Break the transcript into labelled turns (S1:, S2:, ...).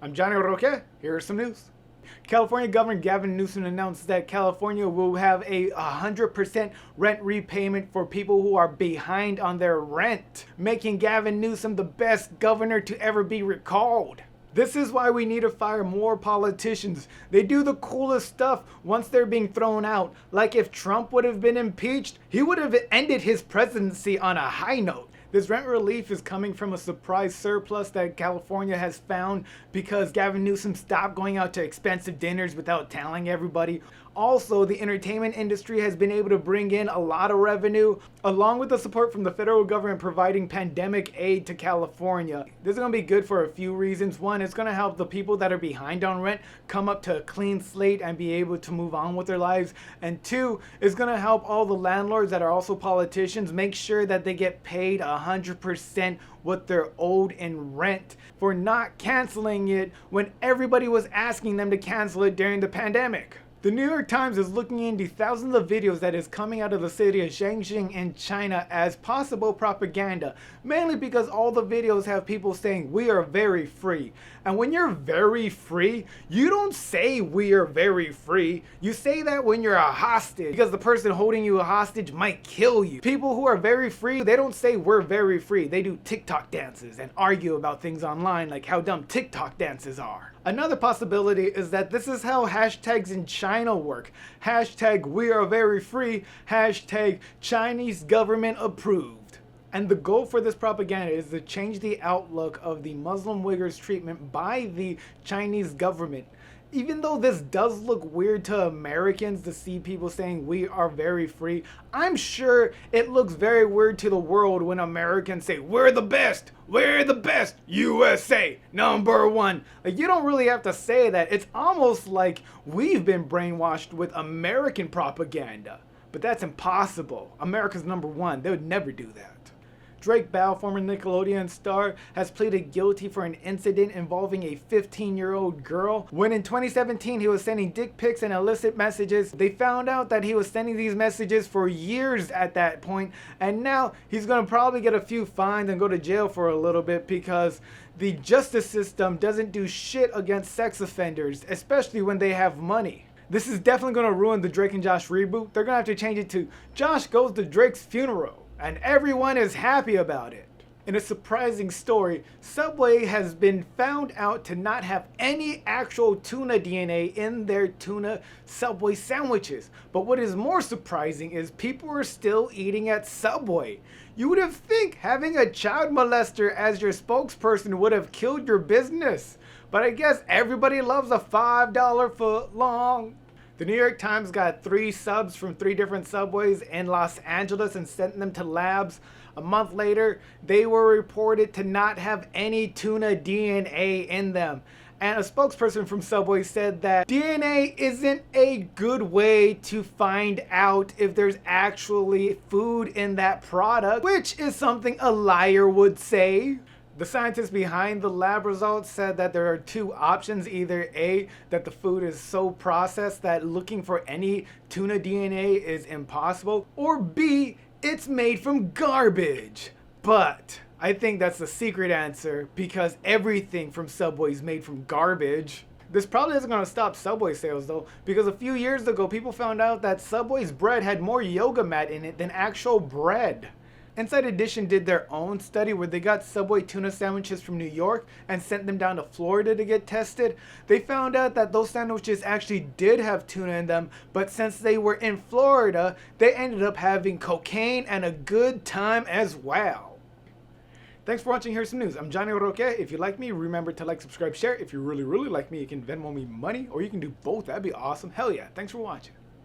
S1: I'm Johnny Roque. Here are some news. California Governor Gavin Newsom announced that California will have a 100% rent repayment for people who are behind on their rent, making Gavin Newsom the best governor to ever be recalled. This is why we need to fire more politicians. They do the coolest stuff once they're being thrown out. Like if Trump would have been impeached, he would have ended his presidency on a high note. This rent relief is coming from a surprise surplus that California has found because Gavin Newsom stopped going out to expensive dinners without telling everybody. Also, the entertainment industry has been able to bring in a lot of revenue, along with the support from the federal government providing pandemic aid to California. This is going to be good for a few reasons. One, it's going to help the people that are behind on rent come up to a clean slate and be able to move on with their lives. And two, it's going to help all the landlords that are also politicians make sure that they get paid 100% what they're owed in rent for not canceling it when everybody was asking them to cancel it during the pandemic. The New York Times is looking into thousands of videos that is coming out of the city of Shenzhen in China as possible propaganda, mainly because all the videos have people saying we are very free. And when you're very free, you don't say we are very free. You say that when you're a hostage because the person holding you a hostage might kill you. People who are very free, they don't say we're very free. They do TikTok dances and argue about things online like how dumb TikTok dances are. Another possibility is that this is how hashtags in China work. Hashtag we are very free, hashtag Chinese government approved. And the goal for this propaganda is to change the outlook of the Muslim Uyghurs treatment by the Chinese government. Even though this does look weird to Americans to see people saying we are very free, I'm sure it looks very weird to the world when Americans say we're the best, USA, #1. Like, you don't really have to say that. It's almost like we've been brainwashed with American propaganda. But that's impossible. America's #1. They would never do that. Drake Bell, former Nickelodeon star, has pleaded guilty for an incident involving a 15-year-old girl. When in 2017 he was sending dick pics and illicit messages, they found out that he was sending these messages for years at that point, and now he's gonna probably get a few fines and go to jail for a little bit because the justice system doesn't do shit against sex offenders, especially when they have money. This is definitely gonna ruin the Drake and Josh reboot. They're gonna have to change it to Josh goes to Drake's funeral. And everyone is happy about it. In a surprising story, Subway has been found out to not have any actual tuna DNA in their tuna Subway sandwiches. But what is more surprising is people are still eating at Subway. You would have think having a child molester as your spokesperson would have killed your business. But I guess everybody loves a $5 foot long. The New York Times got 3 subs from 3 different Subways in Los Angeles and sent them to labs. A month later, they were reported to not have any tuna DNA in them. And a spokesperson from Subway said that DNA isn't a good way to find out if there's actually food in that product, which is something a liar would say. The scientists behind the lab results said that there are 2 options. Either A, that the food is so processed that looking for any tuna DNA is impossible, or B, it's made from garbage. But I think that's the secret answer because everything from Subway is made from garbage. This probably isn't going to stop Subway sales though, because a few years ago people found out that Subway's bread had more yoga mat in it than actual bread. Inside Edition did their own study where they got Subway tuna sandwiches from New York and sent them down to Florida to get tested. They found out that those sandwiches actually did have tuna in them, but since they were in Florida, they ended up having cocaine and a good time as well. Thanks for watching. Here's some news. I'm Johnny Roque. If you like me, remember to like, subscribe, share. If you really like me, you can Venmo me money, or you can do both. That'd be awesome. Hell yeah. Thanks for watching.